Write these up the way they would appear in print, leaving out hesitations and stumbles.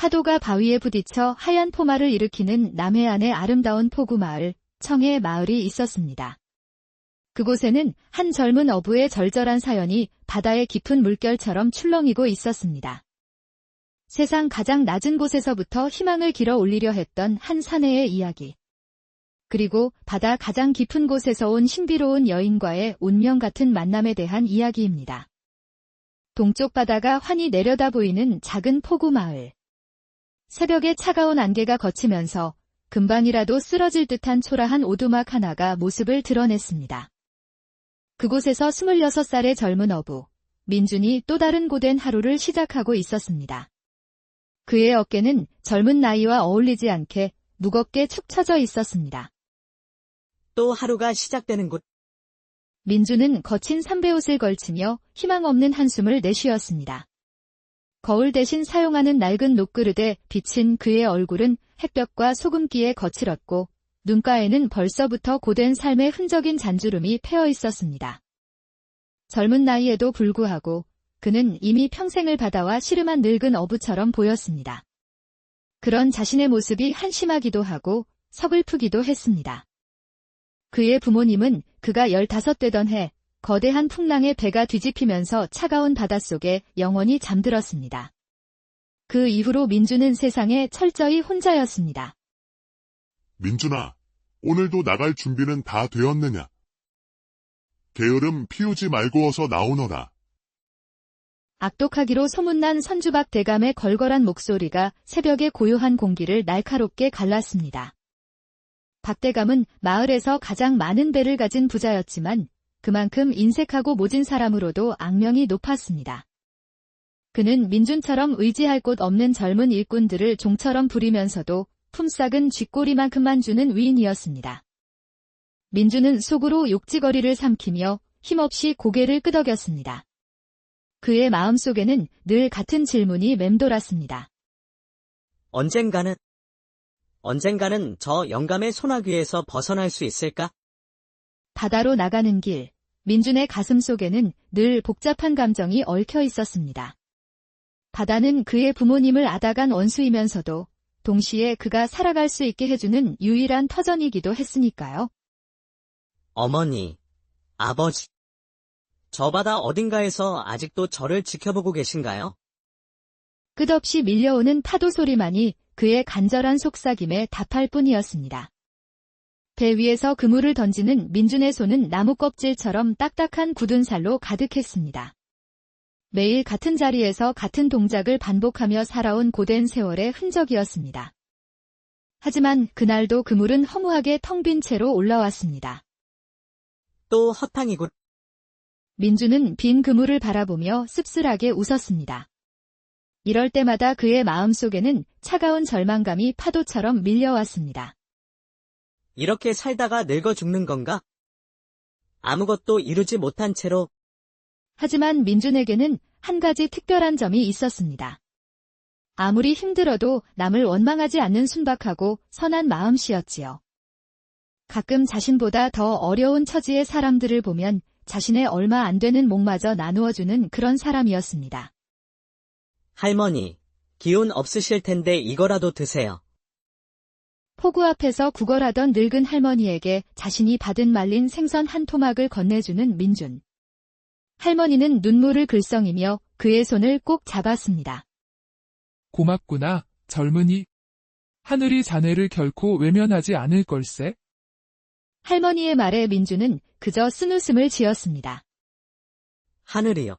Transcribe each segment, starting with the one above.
파도가 바위에 부딪혀 하얀 포마를 일으키는 남해안의 아름다운 포구마을, 청해 마을이 있었습니다. 그곳에는 한 젊은 어부의 절절한 사연이 바다의 깊은 물결처럼 출렁이고 있었습니다. 세상 가장 낮은 곳에서부터 희망을 길어 올리려 했던 한 사내의 이야기. 그리고 바다 가장 깊은 곳에서 온 신비로운 여인과의 운명 같은 만남에 대한 이야기입니다. 동쪽 바다가 환히 내려다 보이는 작은 포구마을. 새벽의 차가운 안개가 걷히면서 금방이라도 쓰러질 듯한 초라한 오두막 하나가 모습을 드러냈습니다. 그곳에서 26살의 젊은 어부, 민준이 또 다른 고된 하루를 시작하고 있었습니다. 그의 어깨는 젊은 나이와 어울리지 않게 무겁게 축 처져 있었습니다. 또 하루가 시작되는 곳. 민준은 거친 삼배옷을 걸치며 희망 없는 한숨을 내쉬었습니다. 거울 대신 사용하는 낡은 녹그릇에 비친 그의 얼굴은 햇볕과 소금기에 거칠었고 눈가에는 벌써부터 고된 삶의 흔적인 잔주름이 패어 있었습니다. 젊은 나이에도 불구하고 그는 이미 평생을 바다와 씨름한 늙은 어부처럼 보였습니다. 그런 자신의 모습이 한심하기도 하고 서글프기도 했습니다. 그의 부모님은 그가 15되던 해 거대한 풍랑에 배가 뒤집히면서 차가운 바닷속에 영원히 잠들었습니다. 그 이후로 민준은 세상에 철저히 혼자였습니다. 민준아, 오늘도 나갈 준비는 다 되었느냐? 게으름 피우지 말고 어서 나오너라. 악독하기로 소문난 선주박 대감의 걸걸한 목소리가 새벽의 고요한 공기를 날카롭게 갈랐습니다. 박 대감은 마을에서 가장 많은 배를 가진 부자였지만 그만큼 인색하고 모진 사람으로도 악명이 높았습니다. 그는 민준처럼 의지할 곳 없는 젊은 일꾼들을 종처럼 부리면서도 품삯은 쥐꼬리만큼만 주는 위인이었습니다. 민준은 속으로 욕지거리를 삼키며 힘없이 고개를 끄덕였습니다. 그의 마음속에는 늘 같은 질문이 맴돌았습니다. 언젠가는 저 영감의 소나귀에서 벗어날 수 있을까? 바다로 나가는 길, 민준의 가슴 속에는 늘 복잡한 감정이 얽혀 있었습니다. 바다는 그의 부모님을 앗아간 원수이면서도 동시에 그가 살아갈 수 있게 해주는 유일한 터전이기도 했으니까요. 어머니, 아버지. 저 바다 어딘가에서 아직도 저를 지켜보고 계신가요? 끝없이 밀려오는 파도 소리만이 그의 간절한 속삭임에 답할 뿐이었습니다. 배 위에서 그물을 던지는 민준의 손은 나무 껍질처럼 딱딱한 굳은 살로 가득했습니다. 매일 같은 자리에서 같은 동작을 반복하며 살아온 고된 세월의 흔적이었습니다. 하지만 그날도 그물은 허무하게 텅 빈 채로 올라왔습니다. 또 허탕이군. 민준은 빈 그물을 바라보며 씁쓸하게 웃었습니다. 이럴 때마다 그의 마음속에는 차가운 절망감이 파도처럼 밀려왔습니다. 이렇게 살다가 늙어 죽는 건가? 아무것도 이루지 못한 채로. 하지만 민준에게는 한 가지 특별한 점이 있었습니다. 아무리 힘들어도 남을 원망하지 않는 순박하고 선한 마음씨였지요. 가끔 자신보다 더 어려운 처지의 사람들을 보면 자신의 얼마 안 되는 몫마저 나누어주는 그런 사람이었습니다. 할머니, 기운 없으실 텐데 이거라도 드세요. 포구 앞에서 구걸하던 늙은 할머니에게 자신이 받은 말린 생선 한 토막을 건네주는 민준. 할머니는 눈물을 글썽이며 그의 손을 꼭 잡았습니다. 고맙구나, 젊은이. 하늘이 자네를 결코 외면하지 않을 걸세. 할머니의 말에 민준은 그저 쓴웃음을 지었습니다. 하늘이요.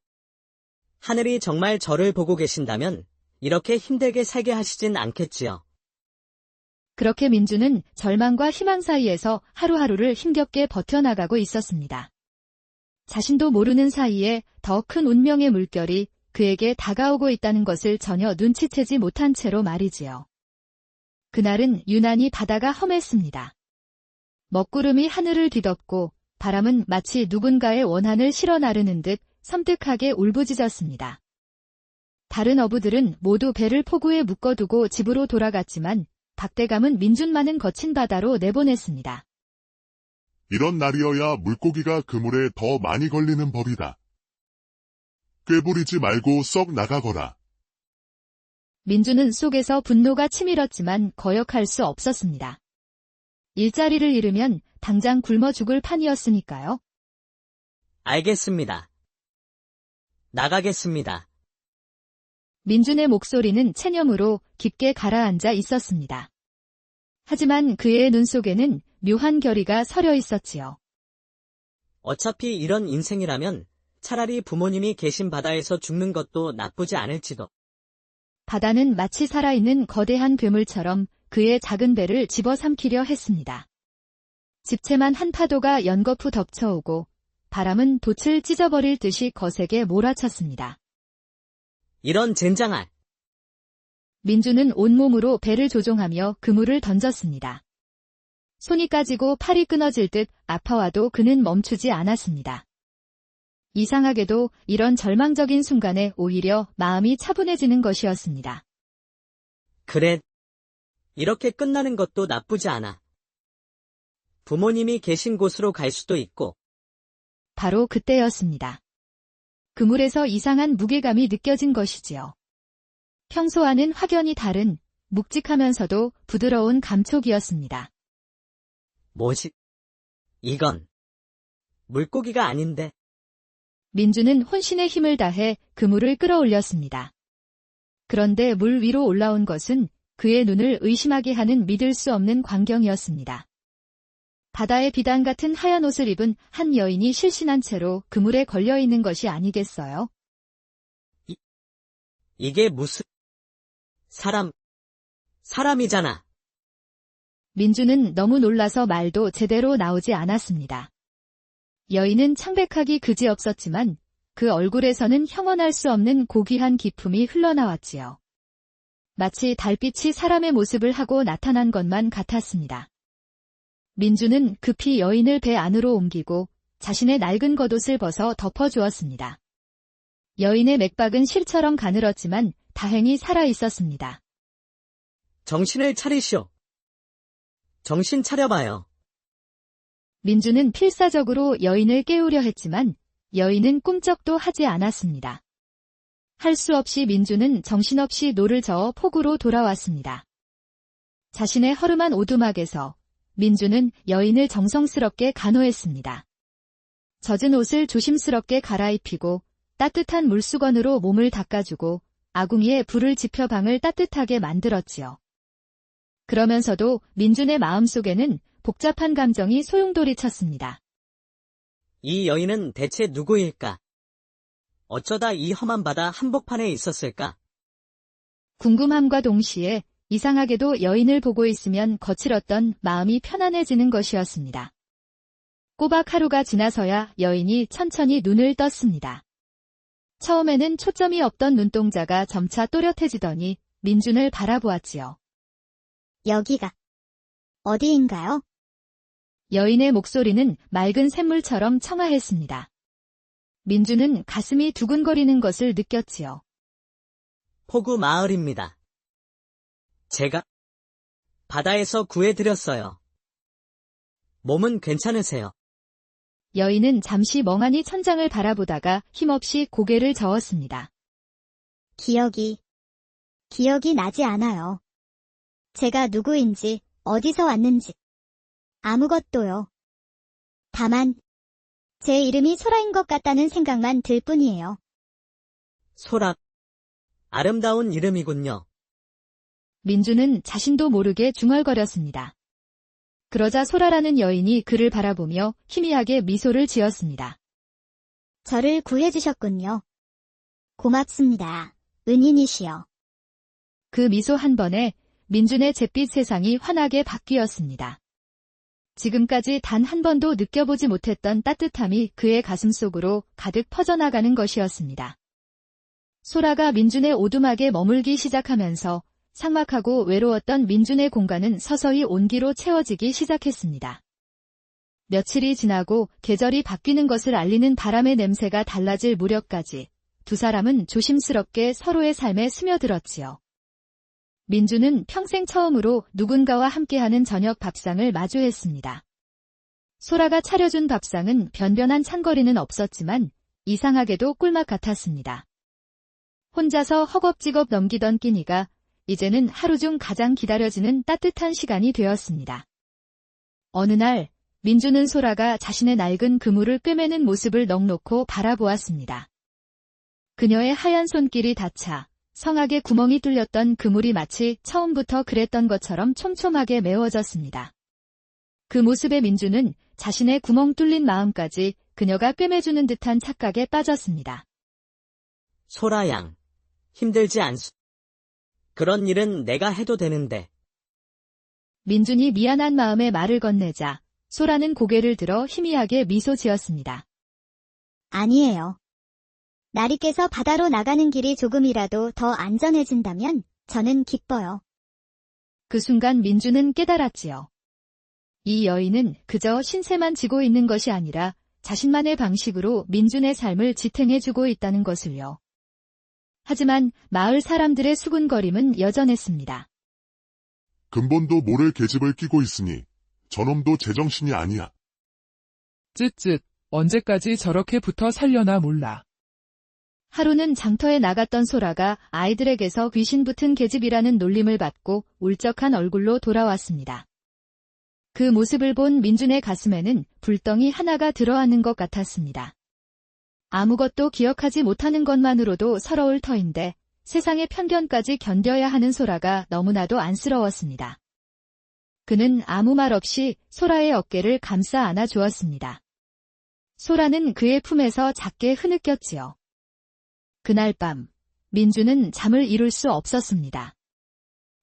하늘이 정말 저를 보고 계신다면 이렇게 힘들게 살게 하시진 않겠지요. 그렇게 민준은 절망과 희망 사이에서 하루하루를 힘겹게 버텨나가고 있었습니다. 자신도 모르는 사이에 더 큰 운명의 물결이 그에게 다가오고 있다는 것을 전혀 눈치채지 못한 채로 말이지요. 그날은 유난히 바다가 험했습니다. 먹구름이 하늘을 뒤덮고 바람은 마치 누군가의 원한을 실어 나르는 듯 섬뜩하게 울부짖었습니다. 다른 어부들은 모두 배를 포구에 묶어두고 집으로 돌아갔지만 박대감은 민준만은 거친 바다로 내보냈습니다. 이런 날이어야 물고기가 그물에 더 많이 걸리는 법이다. 꾀부리지 말고 썩 나가거라. 민주는 속에서 분노가 치밀었지만 거역할 수 없었습니다. 일자리를 잃으면 당장 굶어 죽을 판이었으니까요. 알겠습니다. 나가겠습니다. 민준의 목소리는 체념으로 깊게 가라앉아 있었습니다. 하지만 그의 눈 속에는 묘한 결의가 서려 있었지요. 어차피 이런 인생이라면 차라리 부모님이 계신 바다에서 죽는 것도 나쁘지 않을지도. 바다는 마치 살아있는 거대한 괴물처럼 그의 작은 배를 집어삼키려 했습니다. 집채만 한 파도가 연거푸 덮쳐오고 바람은 돛을 찢어버릴 듯이 거세게 몰아쳤습니다. 이런 젠장할. 민주는 온몸으로 배를 조종하며 그물을 던졌습니다. 손이 까지고 팔이 끊어질 듯 아파와도 그는 멈추지 않았습니다. 이상하게도 이런 절망적인 순간에 오히려 마음이 차분해지는 것이었습니다. 그래. 이렇게 끝나는 것도 나쁘지 않아. 부모님이 계신 곳으로 갈 수도 있고. 바로 그때였습니다. 그물에서 이상한 무게감이 느껴진 것이지요. 평소와는 확연히 다른 묵직하면서도 부드러운 감촉이었습니다. 뭐지? 이건 물고기가 아닌데. 민주는 혼신의 힘을 다해 그물을 끌어올렸습니다. 그런데 물 위로 올라온 것은 그의 눈을 의심하게 하는 믿을 수 없는 광경이었습니다. 바다의 비단 같은 하얀 옷을 입은 한 여인이 실신한 채로 그물에 걸려 있는 것이 아니겠어요? 이게 무슨... 사람이잖아. 민주는 너무 놀라서 말도 제대로 나오지 않았습니다. 여인은 창백하기 그지없었지만 그 얼굴에서는 형언할 수 없는 고귀한 기품이 흘러나왔지요. 마치 달빛이 사람의 모습을 하고 나타난 것만 같았습니다. 민주는 급히 여인을 배 안으로 옮기고 자신의 낡은 겉옷을 벗어 덮어주었습니다. 여인의 맥박은 실처럼 가늘었지만 다행히 살아있었습니다. 정신을 차리시오. 정신 차려봐요. 민주는 필사적으로 여인을 깨우려 했지만 여인은 꿈쩍도 하지 않았습니다. 할 수 없이 민주는 정신없이 노를 저어 폭우로 돌아왔습니다. 자신의 허름한 오두막에서 민주는 여인을 정성스럽게 간호했습니다. 젖은 옷을 조심스럽게 갈아입히고 따뜻한 물수건으로 몸을 닦아주고 아궁이에 불을 지펴 방을 따뜻하게 만들었지요. 그러면서도 민준의 마음속에는 복잡한 감정이 소용돌이쳤습니다. 이 여인은 대체 누구일까? 어쩌다 이 험한 바다 한복판에 있었을까? 궁금함과 동시에 이상하게도 여인을 보고 있으면 거칠었던 마음이 편안해지는 것이었습니다. 꼬박 하루가 지나서야 여인이 천천히 눈을 떴습니다. 처음에는 초점이 없던 눈동자가 점차 또렷해지더니 민준을 바라보았지요. 여기가 어디인가요? 여인의 목소리는 맑은 샘물처럼 청아했습니다. 민준은 가슴이 두근거리는 것을 느꼈지요. 포구 마을입니다. 제가 바다에서 구해드렸어요. 몸은 괜찮으세요? 여인은 잠시 멍하니 천장을 바라보다가 힘없이 고개를 저었습니다. 기억이 나지 않아요. 제가 누구인지, 어디서 왔는지, 아무것도요. 다만, 제 이름이 소라인 것 같다는 생각만 들 뿐이에요. 소라. 아름다운 이름이군요. 민주는 자신도 모르게 중얼거렸습니다. 그러자 소라라는 여인이 그를 바라보며 희미하게 미소를 지었습니다. 저를 구해주셨군요. 고맙습니다. 은인이시여. 그 미소 한 번에 민준의 잿빛 세상이 환하게 바뀌었습니다. 지금까지 단 한 번도 느껴보지 못했던 따뜻함이 그의 가슴 속으로 가득 퍼져나가는 것이었습니다. 소라가 민준의 오두막에 머물기 시작하면서 삭막하고 외로웠던 민준의 공간은 서서히 온기로 채워지기 시작했습니다. 며칠이 지나고 계절이 바뀌는 것을 알리는 바람의 냄새가 달라질 무렵까지 두 사람은 조심스럽게 서로의 삶에 스며들었지요. 민주는 평생 처음으로 누군가와 함께하는 저녁 밥상을 마주했습니다. 소라가 차려준 밥상은 변변한 찬거리는 없었지만 이상하게도 꿀맛 같았습니다. 혼자서 허겁지겁 넘기던 끼니가 이제는 하루 중 가장 기다려지는 따뜻한 시간이 되었습니다. 어느 날 민주는 소라가 자신의 낡은 그물을 꿰매는 모습을 넋놓고 바라보았습니다. 그녀의 하얀 손길이 닿자 성악에 구멍이 뚫렸던 그물이 마치 처음부터 그랬던 것처럼 촘촘하게 메워졌습니다. 그 모습에 민주는 자신의 구멍 뚫린 마음까지 그녀가 꿰매주는 듯한 착각에 빠졌습니다. 소라 양, 힘들지 않소. 그런 일은 내가 해도 되는데. 민준이 미안한 마음에 말을 건네자 소라는 고개를 들어 희미하게 미소 지었습니다. 아니에요. 나리께서 바다로 나가는 길이 조금이라도 더 안전해진다면 저는 기뻐요. 그 순간 민주는 깨달았지요. 이 여인은 그저 신세만 지고 있는 것이 아니라 자신만의 방식으로 민준의 삶을 지탱해주고 있다는 것을요. 하지만 마을 사람들의 수군거림은 여전했습니다. 근본도 모를 계집을 끼고 있으니 저놈도 제정신이 아니야. 쯧쯧, 언제까지 저렇게 붙어 살려나 몰라. 하루는 장터에 나갔던 소라가 아이들에게서 귀신 붙은 계집이라는 놀림을 받고 울적한 얼굴로 돌아왔습니다. 그 모습을 본 민준의 가슴에는 불덩이 하나가 들어앉는 것 같았습니다. 아무것도 기억하지 못하는 것만으로도 서러울 터인데 세상의 편견까지 견뎌야 하는 소라가 너무나도 안쓰러웠습니다. 그는 아무 말 없이 소라의 어깨를 감싸 안아 주었습니다. 소라는 그의 품에서 작게 흐느꼈지요. 그날 밤, 민주는 잠을 이룰 수 없었습니다.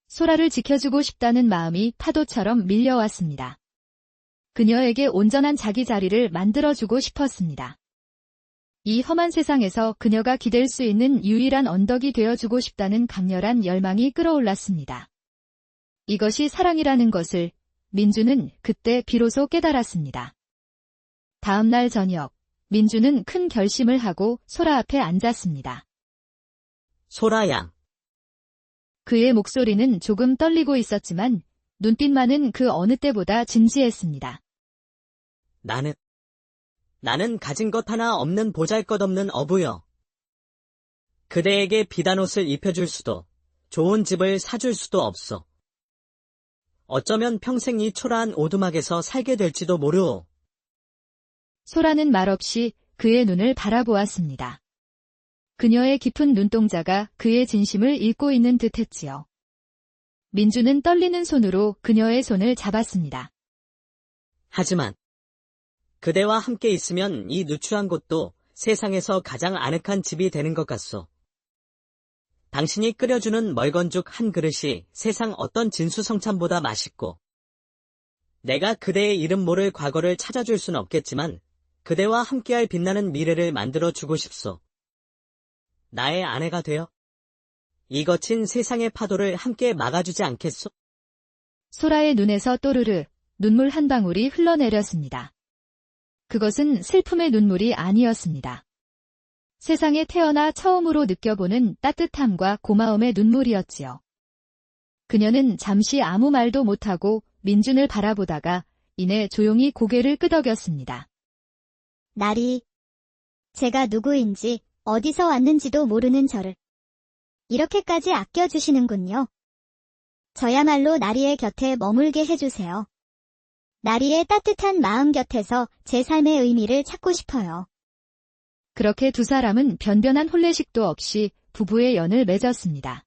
소라를 지켜주고 싶다는 마음이 파도처럼 밀려왔습니다. 그녀에게 온전한 자기 자리를 만들어주고 싶었습니다. 이 험한 세상에서 그녀가 기댈 수 있는 유일한 언덕이 되어주고 싶다는 강렬한 열망이 끌어올랐습니다. 이것이 사랑이라는 것을 민주는 그때 비로소 깨달았습니다. 다음 날 저녁, 민주는 큰 결심을 하고 소라 앞에 앉았습니다. 소라 양, 그의 목소리는 조금 떨리고 있었지만 눈빛만은 그 어느 때보다 진지했습니다. 나는 가진 것 하나 없는 보잘것없는 어부여. 그대에게 비단 옷을 입혀줄 수도, 좋은 집을 사줄 수도 없어. 어쩌면 평생 이 초라한 오두막에서 살게 될지도 모르오. 소라는 말없이 그의 눈을 바라보았습니다. 그녀의 깊은 눈동자가 그의 진심을 읽고 있는 듯했지요. 민주는 떨리는 손으로 그녀의 손을 잡았습니다. 하지만 그대와 함께 있으면 이 누추한 곳도 세상에서 가장 아늑한 집이 되는 것 같소. 당신이 끓여주는 멀건죽 한 그릇이 세상 어떤 진수성찬보다 맛있고, 내가 그대의 이름 모를 과거를 찾아줄 순 없겠지만 그대와 함께할 빛나는 미래를 만들어주고 싶소. 나의 아내가 되어 이 거친 세상의 파도를 함께 막아주지 않겠소? 소라의 눈에서 또르르 눈물 한 방울이 흘러내렸습니다. 그것은 슬픔의 눈물이 아니었습니다. 세상에 태어나 처음으로 느껴보는 따뜻함과 고마움의 눈물이었지요. 그녀는 잠시 아무 말도 못하고 민준을 바라보다가 이내 조용히 고개를 끄덕였습니다. 나리, 제가 누구인지 어디서 왔는지도 모르는 저를 이렇게까지 아껴주시는군요. 저야말로 나리의 곁에 머물게 해주세요. 나리의 따뜻한 마음 곁에서 제 삶의 의미를 찾고 싶어요. 그렇게 두 사람은 변변한 혼례식도 없이 부부의 연을 맺었습니다.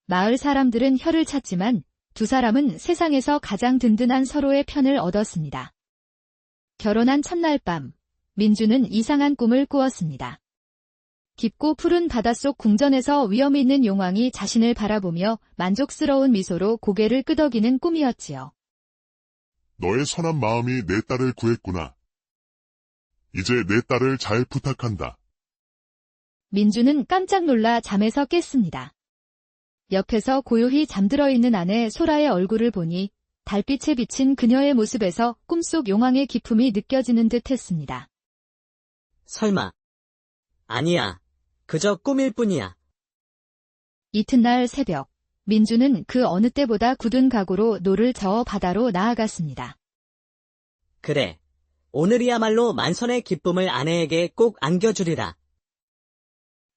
마을 사람들은 혀를 찼지만 두 사람은 세상에서 가장 든든한 서로의 편을 얻었습니다. 결혼한 첫날 밤, 민주는 이상한 꿈을 꾸었습니다. 깊고 푸른 바닷속 궁전에서 위험 있는 용왕이 자신을 바라보며 만족스러운 미소로 고개를 끄덕이는 꿈이었지요. 너의 선한 마음이 내 딸을 구했구나. 이제 내 딸을 잘 부탁한다. 민주는 깜짝 놀라 잠에서 깼습니다. 옆에서 고요히 잠들어 있는 아내 소라의 얼굴을 보니 달빛에 비친 그녀의 모습에서 꿈속 용왕의 기품이 느껴지는 듯 했습니다. 설마. 아니야. 그저 꿈일 뿐이야. 이튿날 새벽, 민주는 그 어느 때보다 굳은 각오로 노를 저어 바다로 나아갔습니다. 그래. 오늘이야말로 만선의 기쁨을 아내에게 꼭 안겨주리라.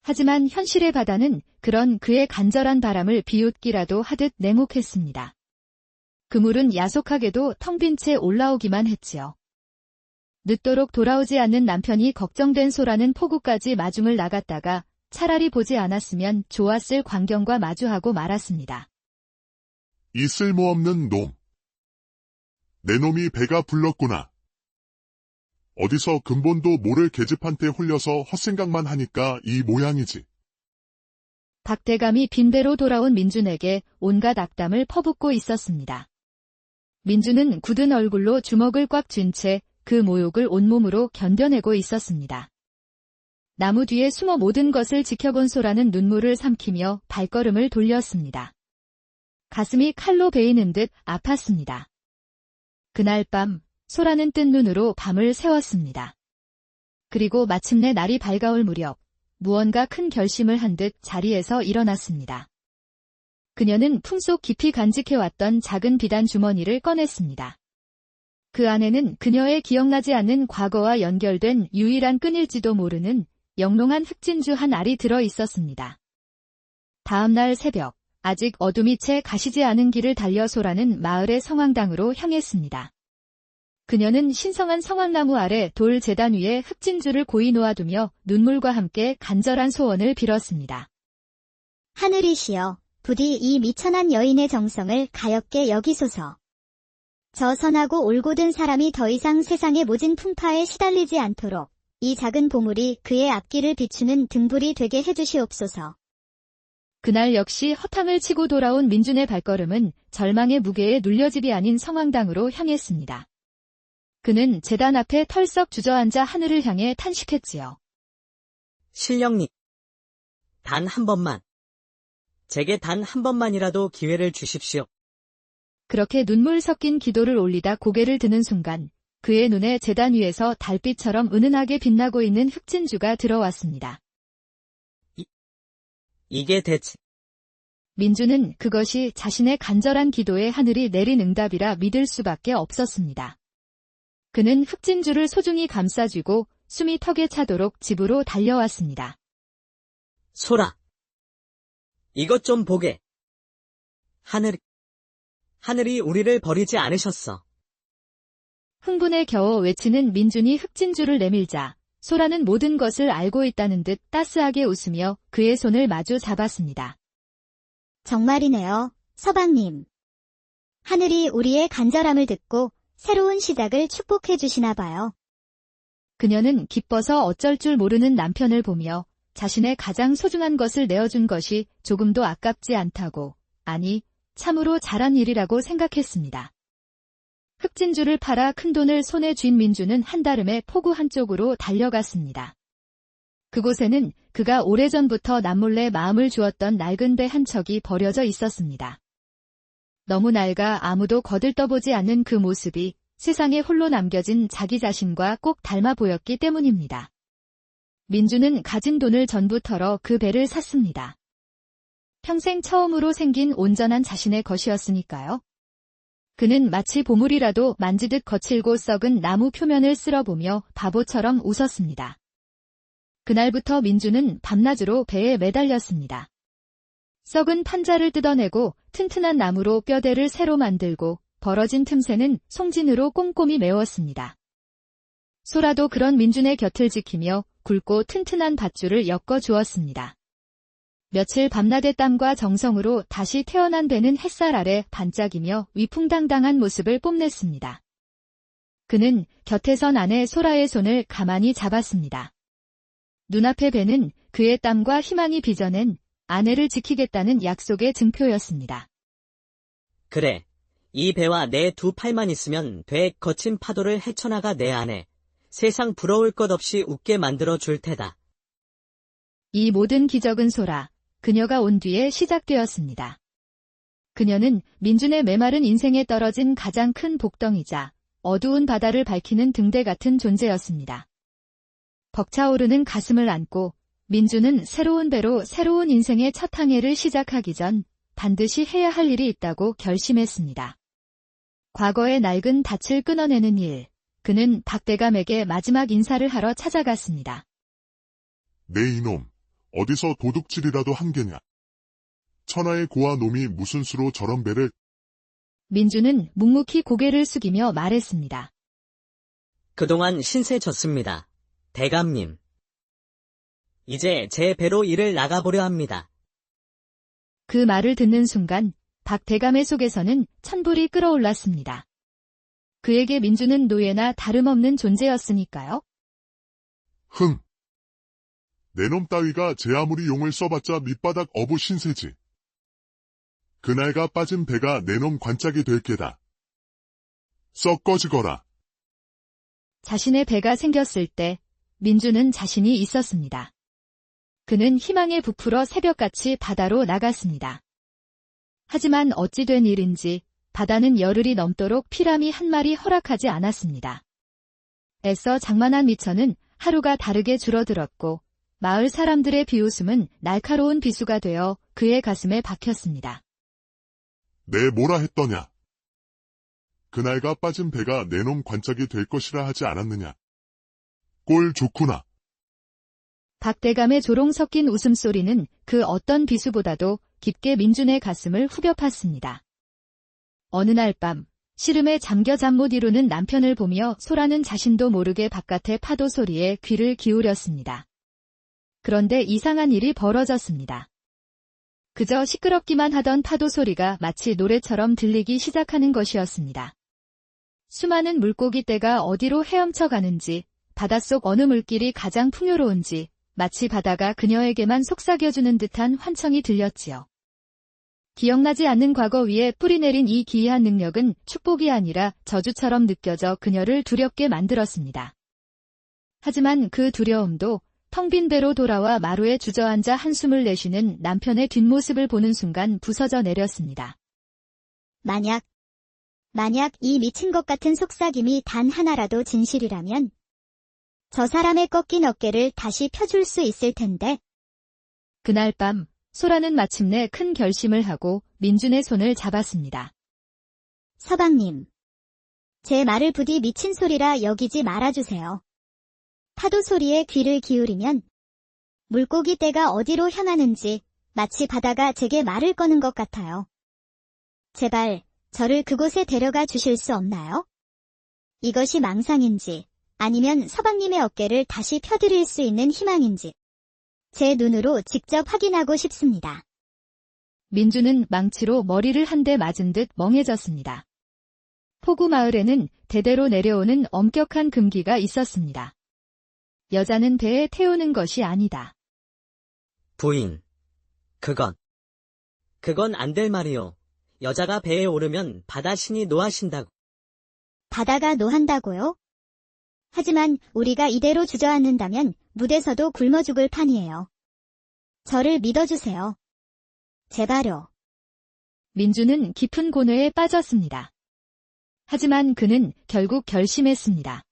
하지만 현실의 바다는 그런 그의 간절한 바람을 비웃기라도 하듯 냉혹했습니다. 그물은 야속하게도 텅 빈 채 올라오기만 했지요. 늦도록 돌아오지 않는 남편이 걱정된 소라는 포구까지 마중을 나갔다가 차라리 보지 않았으면 좋았을 광경과 마주하고 말았습니다. 이 쓸모없는 놈. 내 놈이 배가 불렀구나. 어디서 근본도 모를 계집한테 홀려서 헛생각만 하니까 이 모양이지. 박대감이 빈배로 돌아온 민준에게 온갖 악담을 퍼붓고 있었습니다. 민준은 굳은 얼굴로 주먹을 꽉 쥔 채 그 모욕을 온몸으로 견뎌내고 있었습니다. 나무 뒤에 숨어 모든 것을 지켜본 소라는 눈물을 삼키며 발걸음을 돌렸습니다. 가슴이 칼로 베이는 듯 아팠습니다. 그날 밤 소라는 뜬 눈으로 밤을 새웠습니다. 그리고 마침내 날이 밝아올 무렵 무언가 큰 결심을 한 듯 자리에서 일어났습니다. 그녀는 품속 깊이 간직해왔던 작은 비단 주머니를 꺼냈습니다. 그 안에는 그녀의 기억나지 않는 과거와 연결된 유일한 끈일지도 모르는 영롱한 흑진주 한 알이 들어 있었습니다. 다음 날 새벽, 아직 어둠이 채 가시지 않은 길을 달려 소라는 마을의 성황당으로 향했습니다. 그녀는 신성한 성황나무 아래 돌 제단 위에 흑진주를 고이 놓아두며 눈물과 함께 간절한 소원을 빌었습니다. 하늘이시여, 부디 이 미천한 여인의 정성을 가엾게 여기소서. 저 선하고 올곧은 사람이 더 이상 세상의 모진 풍파에 시달리지 않도록 이 작은 보물이 그의 앞길을 비추는 등불이 되게 해주시옵소서. 그날 역시 허탕을 치고 돌아온 민준의 발걸음은 절망의 무게에 눌려집이 아닌 성황당으로 향했습니다. 그는 제단 앞에 털썩 주저앉아 하늘을 향해 탄식했지요. 신령님, 단 한 번만, 제게 단 한 번만이라도 기회를 주십시오. 그렇게 눈물 섞인 기도를 올리다 고개를 드는 순간 그의 눈에 제단 위에서 달빛처럼 은은하게 빛나고 있는 흑진주가 들어왔습니다. 이게 대체... 민주는 그것이 자신의 간절한 기도에 하늘이 내린 응답이라 믿을 수밖에 없었습니다. 그는 흑진주를 소중히 감싸쥐고 숨이 턱에 차도록 집으로 달려왔습니다. 소라, 이것 좀 보게. 하늘이 우리를 버리지 않으셨어. 흥분에 겨워 외치는 민준이 흑진주를 내밀자 소라는 모든 것을 알고 있다는 듯 따스하게 웃으며 그의 손을 마주 잡았습니다. 정말이네요, 서방님. 하늘이 우리의 간절함을 듣고 새로운 시작을 축복해 주시나 봐요. 그녀는 기뻐서 어쩔 줄 모르는 남편을 보며 자신의 가장 소중한 것을 내어준 것이 조금도 아깝지 않다고, 아니, 참으로 잘한 일이라고 생각했습니다. 흑진주를 팔아 큰돈을 손에 쥔 민주는 한달음에 포구 한쪽으로 달려갔습니다. 그곳에는 그가 오래전부터 남몰래 마음을 주었던 낡은 배 한 척이 버려져 있었습니다. 너무 낡아 아무도 거들떠보지 않는 그 모습이 세상에 홀로 남겨진 자기 자신과 꼭 닮아 보였기 때문입니다. 민주는 가진 돈을 전부 털어 그 배를 샀습니다. 평생 처음으로 생긴 온전한 자신의 것이었으니까요. 그는 마치 보물이라도 만지듯 거칠고 썩은 나무 표면을 쓸어보며 바보처럼 웃었습니다. 그날부터 민주는 밤낮으로 배에 매달렸습니다. 썩은 판자를 뜯어내고 튼튼한 나무로 뼈대를 새로 만들고 벌어진 틈새는 송진으로 꼼꼼히 메웠습니다. 소라도 그런 민준의 곁을 지키며 굵고 튼튼한 밧줄을 엮어 주었습니다. 며칠 밤낮의 땀과 정성으로 다시 태어난 배는 햇살 아래 반짝이며 위풍당당한 모습을 뽐냈습니다. 그는 곁에 선 아내 소라의 손을 가만히 잡았습니다. 눈앞의 배는 그의 땀과 희망이 빚어낸 아내를 지키겠다는 약속의 증표였습니다. 그래, 이 배와 내 두 팔만 있으면 돼. 거친 파도를 헤쳐나가 내 아내. 세상 부러울 것 없이 웃게 만들어 줄 테다. 이 모든 기적은 소라, 그녀가 온 뒤에 시작되었습니다. 그녀는 민준의 메마른 인생에 떨어진 가장 큰 복덩이자 어두운 바다를 밝히는 등대 같은 존재였습니다. 벅차오르는 가슴을 안고 민준은 새로운 배로 새로운 인생의 첫 항해를 시작하기 전 반드시 해야 할 일이 있다고 결심했습니다. 과거의 낡은 닻을 끊어내는 일, 그는 박대감에게 마지막 인사를 하러 찾아갔습니다. 내 이놈, 어디서 도둑질이라도 한 게냐. 천하의 고아 놈이 무슨 수로 저런 배를. 민주는 묵묵히 고개를 숙이며 말했습니다. 그동안 신세 졌습니다. 대감님. 이제 제 배로 일을 나가보려 합니다. 그 말을 듣는 순간 박 대감의 속에서는 천불이 끓어올랐습니다. 그에게 민주는 노예나 다름없는 존재였으니까요. 흥. 내 놈 따위가 제 아무리 용을 써봤자 밑바닥 어부 신세지. 그날가 빠진 배가 내 놈 관짝이 될 게다. 썩 꺼지거라. 자신의 배가 생겼을 때 민주는 자신이 있었습니다. 그는 희망에 부풀어 새벽같이 바다로 나갔습니다. 하지만 어찌 된 일인지 바다는 열흘이 넘도록 피라미 한 마리 허락하지 않았습니다. 애써 장만한 미천은 하루가 다르게 줄어들었고 마을 사람들의 비웃음은 날카로운 비수가 되어 그의 가슴에 박혔습니다. 내 뭐라 했더냐. 그날가 빠진 배가 내 놈 관짝이 될 것이라 하지 않았느냐. 꼴 좋구나. 박대감의 조롱 섞인 웃음소리는 그 어떤 비수보다도 깊게 민준의 가슴을 후벼 팠습니다. 어느 날 밤, 시름에 잠겨 잠 못 이루는 남편을 보며 소라는 자신도 모르게 바깥의 파도 소리에 귀를 기울였습니다. 그런데 이상한 일이 벌어졌습니다. 그저 시끄럽기만 하던 파도 소리가 마치 노래처럼 들리기 시작하는 것이었습니다. 수많은 물고기 떼가 어디로 헤엄쳐 가는지, 바닷속 어느 물길이 가장 풍요로운지, 마치 바다가 그녀에게만 속삭여주는 듯한 환청이 들렸지요. 기억나지 않는 과거 위에 뿌리내린 이 기이한 능력은 축복이 아니라 저주처럼 느껴져 그녀를 두렵게 만들었습니다. 하지만 그 두려움도 텅 빈 배로 돌아와 마루에 주저앉아 한숨을 내쉬는 남편의 뒷모습을 보는 순간 부서져 내렸습니다. 만약 이 미친 것 같은 속삭임이 단 하나라도 진실이라면 저 사람의 꺾인 어깨를 다시 펴줄 수 있을 텐데. 그날 밤 소라는 마침내 큰 결심을 하고 민준의 손을 잡았습니다. 서방님, 제 말을 부디 미친 소리라 여기지 말아주세요. 파도 소리에 귀를 기울이면 물고기 떼가 어디로 향하는지 마치 바다가 제게 말을 거는 것 같아요. 제발 저를 그곳에 데려가 주실 수 없나요? 이것이 망상인지 아니면 서방님의 어깨를 다시 펴드릴 수 있는 희망인지 제 눈으로 직접 확인하고 싶습니다. 민주는 망치로 머리를 한 대 맞은 듯 멍해졌습니다. 포구 마을에는 대대로 내려오는 엄격한 금기가 있었습니다. 여자는 배에 태우는 것이 아니다. 부인. 그건 안 될 말이오. 여자가 배에 오르면 바다 신이 노하신다고. 바다가 노한다고요? 하지만 우리가 이대로 주저앉는다면 무대서도 굶어 죽을 판이에요. 저를 믿어주세요. 제발요. 민주는 깊은 고뇌에 빠졌습니다. 하지만 그는 결국 결심했습니다.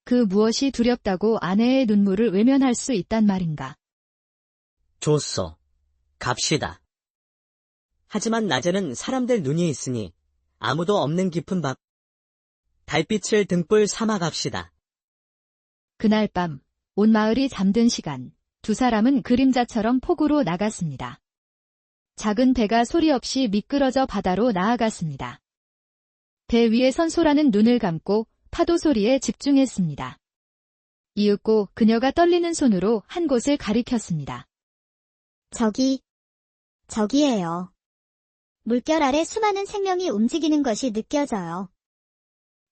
그 무엇이 두렵다고 아내의 눈물을 외면할 수 있단 말인가. 좋소. 갑시다. 하지만 낮에는 사람들 눈이 있으니 아무도 없는 깊은 밤. 달빛을 등불 삼아 갑시다. 그날 밤, 온 마을이 잠든 시간, 두 사람은 그림자처럼 포구로 나갔습니다. 작은 배가 소리 없이 미끄러져 바다로 나아갔습니다. 배 위에 선 소라는 눈을 감고 파도 소리에 집중했습니다. 이윽고 그녀가 떨리는 손으로 한 곳을 가리켰습니다. 저기예요. 물결 아래 수많은 생명이 움직이는 것이 느껴져요.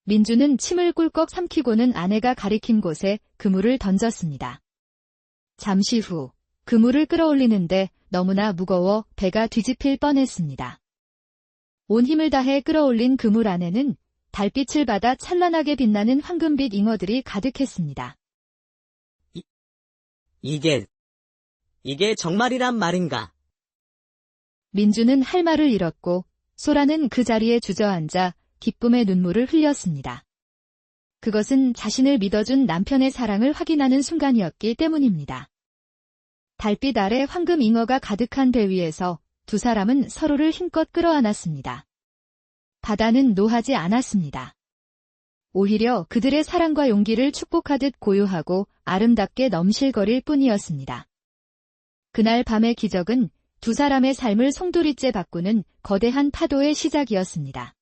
민주는 침을 꿀꺽 삼키고는 아내가 가리킨 곳에 그물을 던졌습니다. 잠시 후 그물을 끌어올리는데 너무나 무거워 배가 뒤집힐 뻔했습니다. 온 힘을 다해 끌어올린 그물 안에는 달빛을 받아 찬란하게 빛나는 황금빛 잉어들이 가득했습니다. 이게 정말이란 말인가? 민주는 할 말을 잃었고 소라는 그 자리에 주저앉아 기쁨의 눈물을 흘렸습니다. 그것은 자신을 믿어준 남편의 사랑을 확인하는 순간이었기 때문입니다. 달빛 아래 황금 잉어가 가득한 배 위에서 두 사람은 서로를 힘껏 끌어안았습니다. 바다는 노하지 않았습니다. 오히려 그들의 사랑과 용기를 축복하듯 고요하고 아름답게 넘실거릴 뿐이었습니다. 그날 밤의 기적은 두 사람의 삶을 송두리째 바꾸는 거대한 파도의 시작이었습니다.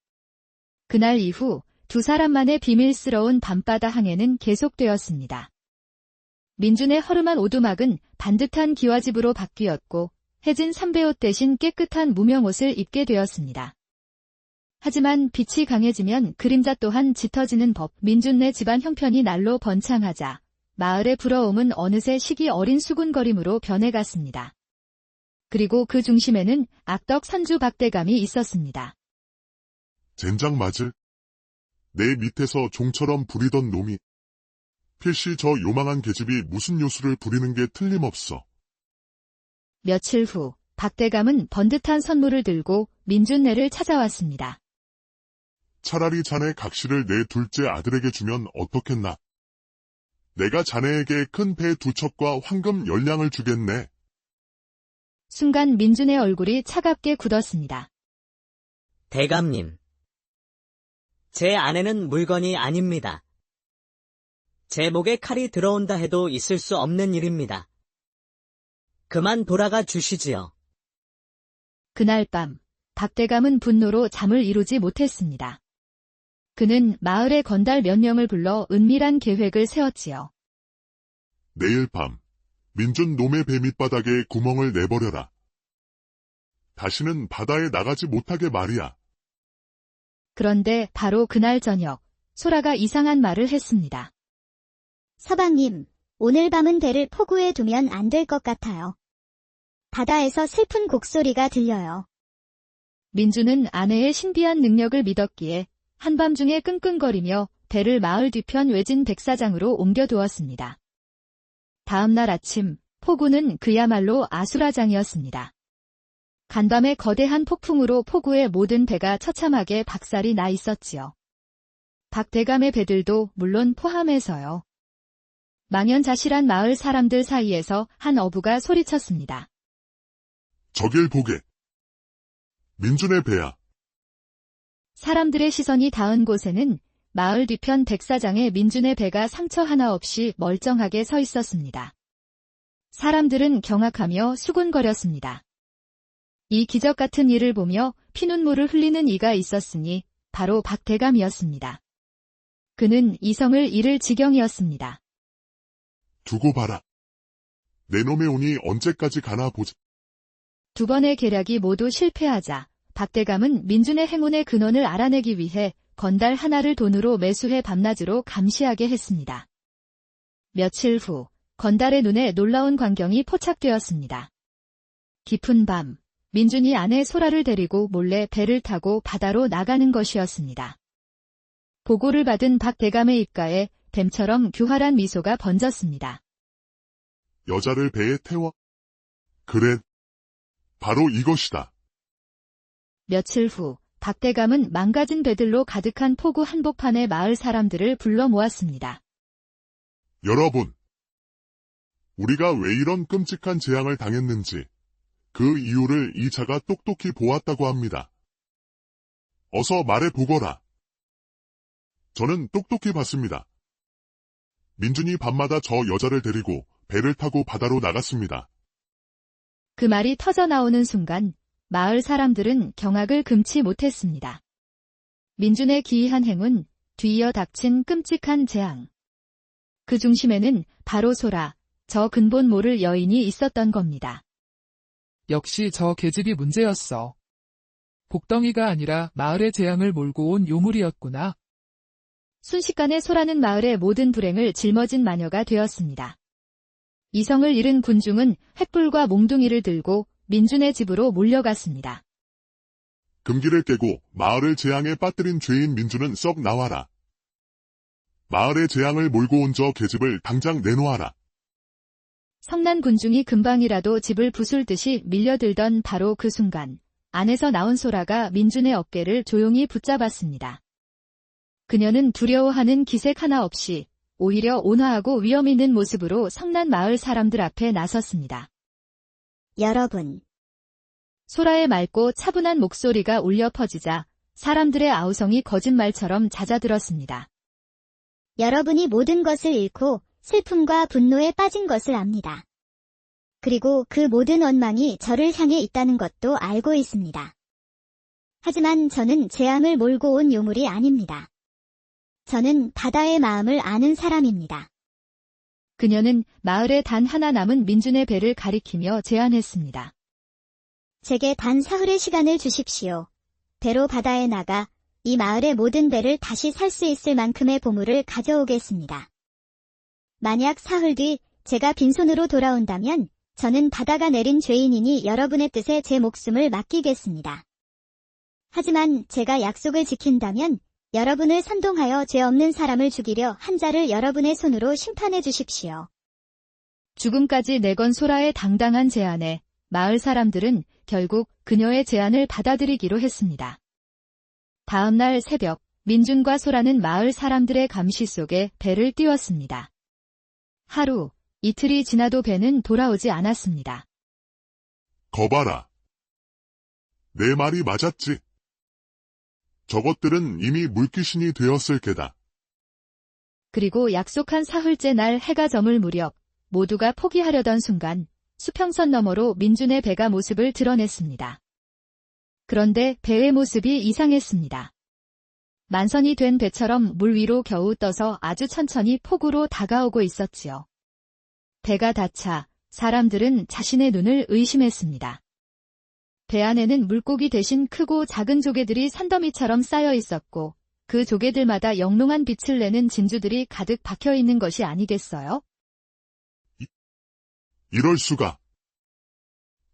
그날 이후 두 사람만의 비밀스러운 밤바다 항해는 계속되었습니다. 민준의 허름한 오두막은 반듯한 기와집으로 바뀌었고 해진 삼배옷 대신 깨끗한 무명옷을 입게 되었습니다. 하지만 빛이 강해지면 그림자 또한 짙어지는 법. 민준네 집안 형편이 날로 번창하자 마을의 부러움은 어느새 시기 어린 수군거림으로 변해갔습니다. 그리고 그 중심에는 악덕 선주 박대감이 있었습니다. 젠장 맞을? 내 밑에서 종처럼 부리던 놈이 필시 저 요망한 계집이 무슨 요술을 부리는 게 틀림없어. 며칠 후 박대감은 번듯한 선물을 들고 민준네를 찾아왔습니다. 차라리 자네 각시를 내 둘째 아들에게 주면 어떻겠나? 내가 자네에게 큰 배 2척과 황금 10냥을 주겠네. 순간 민준의 얼굴이 차갑게 굳었습니다. 대감님. 제 아내는 물건이 아닙니다. 제 목에 칼이 들어온다 해도 있을 수 없는 일입니다. 그만 돌아가 주시지요. 그날 밤 박대감은 분노로 잠을 이루지 못했습니다. 그는 마을의 건달 몇 명을 불러 은밀한 계획을 세웠지요. 내일 밤 민준 놈의 배 밑바닥에 구멍을 내버려라. 다시는 바다에 나가지 못하게 말이야. 그런데 바로 그날 저녁 소라가 이상한 말을 했습니다. 서방님, 오늘 밤은 배를 포구에 두면 안 될 것 같아요. 바다에서 슬픈 곡소리가 들려요. 민준은 아내의 신비한 능력을 믿었기에 한밤중에 끙끙거리며 배를 마을 뒤편 외진 백사장으로 옮겨두었습니다. 다음 날 아침 포구는 그야말로 아수라장이었습니다. 간밤의 거대한 폭풍으로 포구의 모든 배가 처참하게 박살이 나 있었지요. 박대감의 배들도 물론 포함해서요. 망연자실한 마을 사람들 사이에서 한 어부가 소리쳤습니다. 저길 보게. 민준의 배야. 사람들의 시선이 닿은 곳에는 마을 뒤편 백사장에 민준의 배가 상처 하나 없이 멀쩡하게 서 있었습니다. 사람들은 경악하며 수군거렸습니다. 이 기적 같은 일을 보며 피눈물을 흘리는 이가 있었으니 바로 박대감이었습니다. 그는 이성을 잃을 지경이었습니다. 두고 봐라. 내 놈의 운이 언제까지 가나 보자. 두 번의 계략이 모두 실패하자 박대감은 민준의 행운의 근원을 알아내기 위해 건달 하나를 돈으로 매수해 밤낮으로 감시하게 했습니다. 며칠 후 건달의 눈에 놀라운 광경이 포착되었습니다. 깊은 밤 민준이 아내 소라를 데리고 몰래 배를 타고 바다로 나가는 것이었습니다. 보고를 받은 박대감의 입가에 뱀처럼 교활한 미소가 번졌습니다. 여자를 배에 태워. 그래. 바로 이것이다. 며칠 후 박대감은 망가진 배들로 가득한 포구 한복판에 마을 사람들을 불러 모았습니다. 여러분. 우리가 왜 이런 끔찍한 재앙을 당했는지 그 이유를 이 자가 똑똑히 보았다고 합니다. 어서 말해보거라. 저는 똑똑히 봤습니다. 민준이 밤마다 저 여자를 데리고 배를 타고 바다로 나갔습니다. 그 말이 터져나오는 순간 마을 사람들은 경악을 금치 못했습니다. 민준의 기이한 행운, 뒤이어 닥친 끔찍한 재앙. 그 중심에는 바로 소라, 저 근본 모를 여인이 있었던 겁니다. 역시 저 계집이 문제였어. 복덩이가 아니라 마을의 재앙을 몰고 온 요물이었구나. 순식간에 소라는 마을의 모든 불행을 짊어진 마녀가 되었습니다. 이성을 잃은 군중은 횃불과 몽둥이를 들고 민준의 집으로 몰려갔습니다. 금기를 깨고 마을을 재앙에 빠뜨린 죄인 민준은 썩 나와라. 마을의 재앙을 몰고 온 저 계집을 당장 내놓아라. 성난 군중이 금방이라도 집을 부술듯이 밀려들던 바로 그 순간 안에서 나온 소라가 민준의 어깨를 조용히 붙잡았습니다. 그녀는 두려워하는 기색 하나 없이 오히려 온화하고 위험 있는 모습으로 성난 마을 사람들 앞에 나섰습니다. 여러분, 소라의 맑고 차분한 목소리가 울려 퍼지자 사람들의 아우성이 거짓말처럼 잦아들었습니다. 여러분이 모든 것을 잃고 슬픔과 분노에 빠진 것을 압니다. 그리고 그 모든 원망이 저를 향해 있다는 것도 알고 있습니다. 하지만 저는 재앙을 몰고 온 요물이 아닙니다. 저는 바다의 마음을 아는 사람입니다. 그녀는 마을에 단 하나 남은 민준의 배를 가리키며 제안했습니다. 제게 단 사흘의 시간을 주십시오. 배로 바다에 나가 이 마을의 모든 배를 다시 살 수 있을 만큼의 보물을 가져오겠습니다. 만약 사흘 뒤 제가 빈손으로 돌아온다면 저는 바다가 내린 죄인이니 여러분의 뜻에 제 목숨을 맡기겠습니다. 하지만 제가 약속을 지킨다면 여러분을 선동하여 죄 없는 사람을 죽이려 한 자를 여러분의 손으로 심판해 주십시오. 죽음까지 내건 소라의 당당한 제안에 마을 사람들은 결국 그녀의 제안을 받아들이기로 했습니다. 다음 날 새벽, 민준과 소라는 마을 사람들의 감시 속에 배를 띄웠습니다. 하루, 이틀이 지나도 배는 돌아오지 않았습니다. 거봐라. 내 말이 맞았지. 저것들은 이미 물귀신이 되었을 게다. 그리고 약속한 사흘째 날 해가 저물 무렵 모두가 포기하려던 순간 수평선 너머로 민준의 배가 모습을 드러냈습니다. 그런데 배의 모습이 이상했습니다. 만선이 된 배처럼 물 위로 겨우 떠서 아주 천천히 폭우로 다가오고 있었지요. 배가 닫자 사람들은 자신의 눈을 의심했습니다. 배 안에는 물고기 대신 크고 작은 조개들이 산더미처럼 쌓여 있었고 그 조개들마다 영롱한 빛을 내는 진주들이 가득 박혀 있는 것이 아니겠어요? 이럴 수가.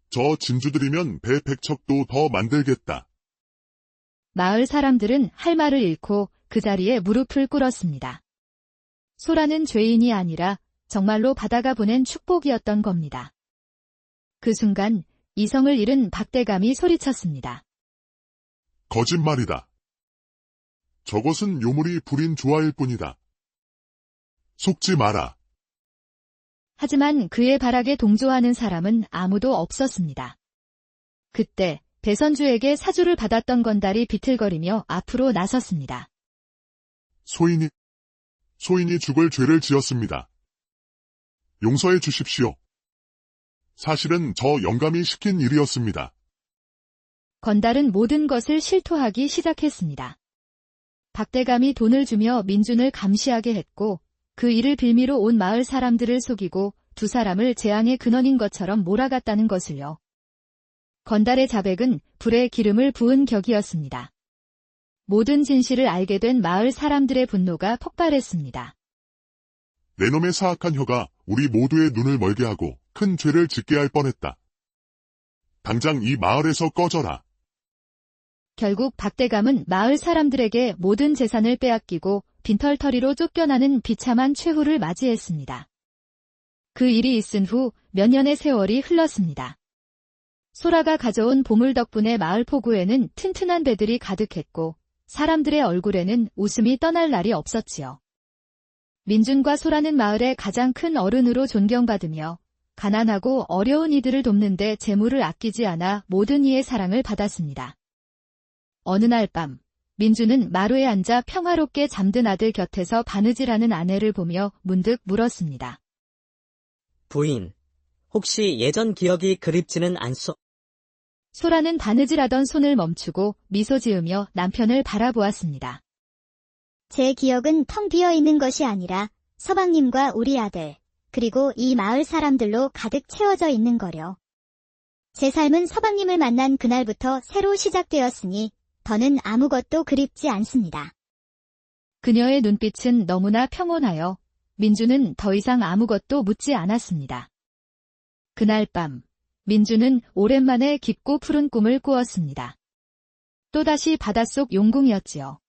저 진주들이면 배 100척도 더 만들겠다. 마을 사람들은 할 말을 잃고 그 자리에 무릎을 꿇었습니다. 소라는 죄인이 아니라 정말로 바다가 보낸 축복이었던 겁니다. 그 순간 이성을 잃은 박대감이 소리쳤습니다. 거짓말이다. 저것은 요물이 부린 조화일 뿐이다. 속지 마라. 하지만 그의 발악에 동조하는 사람은 아무도 없었습니다. 그때 배선주에게 사주를 받았던 건달이 비틀거리며 앞으로 나섰습니다. 소인이 죽을 죄를 지었습니다. 용서해 주십시오. 사실은 저 영감이 시킨 일이었습니다. 건달은 모든 것을 실토하기 시작했습니다. 박대감이 돈을 주며 민준을 감시하게 했고 그 일을 빌미로 온 마을 사람들을 속이고 두 사람을 재앙의 근원인 것처럼 몰아갔다는 것을요. 건달의 자백은 불에 기름을 부은 격이었습니다. 모든 진실을 알게 된 마을 사람들의 분노가 폭발했습니다. 내 놈의 사악한 혀가 우리 모두의 눈을 멀게 하고 큰 죄를 짓게 할 뻔했다. 당장 이 마을에서 꺼져라. 결국 박대감은 마을 사람들에게 모든 재산을 빼앗기고 빈털터리로 쫓겨나는 비참한 최후를 맞이했습니다. 그 일이 있은 후 몇 년의 세월이 흘렀습니다. 소라가 가져온 보물 덕분에 마을 포구에는 튼튼한 배들이 가득했고 사람들의 얼굴에는 웃음이 떠날 날이 없었지요. 민준과 소라는 마을의 가장 큰 어른으로 존경받으며 가난하고 어려운 이들을 돕는 데 재물을 아끼지 않아 모든 이의 사랑을 받았습니다. 어느 날 밤, 민준은 마루에 앉아 평화롭게 잠든 아들 곁에서 바느질하는 아내를 보며 문득 물었습니다. 부인, 혹시 예전 기억이 그립지는 않소? 소라는 바느질하던 손을 멈추고 미소 지으며 남편을 바라보았습니다. 제 기억은 텅 비어 있는 것이 아니라 서방님과 우리 아들, 그리고 이 마을 사람들로 가득 채워져 있는 거려. 제 삶은 서방님을 만난 그날부터 새로 시작되었으니 더는 아무것도 그립지 않습니다. 그녀의 눈빛은 너무나 평온하여 민주는 더 이상 아무것도 묻지 않았습니다. 그날 밤, 민주는 오랜만에 깊고 푸른 꿈을 꾸었습니다. 또다시 바닷속 용궁이었지요.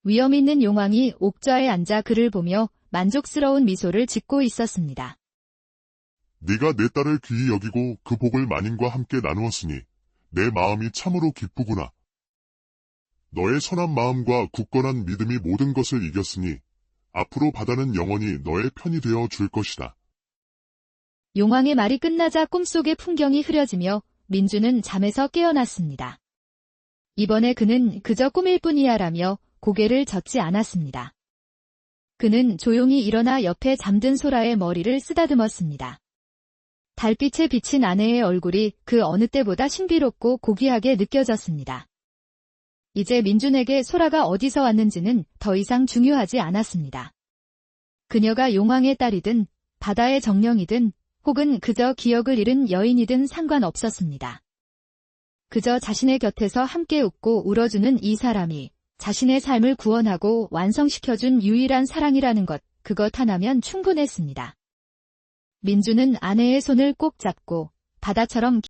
위험 있는 용왕이 옥좌에 앉아 그를 보며 만족스러운 미소를 짓고 있었습니다. 네가 내 딸을 귀히 여기고 그 복을 마님과 함께 나누었으니 내 마음이 참으로 기쁘구나. 너의 선한 마음과 굳건한 믿음이 모든 것을 이겼으니 앞으로 바다는 영원히 너의 편이 되어 줄 것이다. 용왕의 말이 끝나자 꿈속의 풍경이 흐려지며 민주는 잠에서 깨어났습니다. 이번에 그는 그저 꿈일 뿐이야라며 고개를 젓지 않았습니다. 그는 조용히 일어나 옆에 잠든 소라의 머리를 쓰다듬었습니다. 달빛에 비친 아내의 얼굴이 그 어느 때보다 신비롭고 고귀하게 느껴졌습니다. 이제 민준에게 소라가 어디서 왔는지는 더 이상 중요하지 않았습니다. 그녀가 용왕의 딸이든 바다의 정령이든 혹은 그저 기억을 잃은 여인이든 상관없었습니다. 그저 자신의 곁에서 함께 웃고 울어주는 이 사람이 자신의 삶을 구원하고 완성시켜준 유일한 사랑이라는 것, 그것 하나면 충분했습니다. 민주는 아내의 손을 꼭 잡고 바다처럼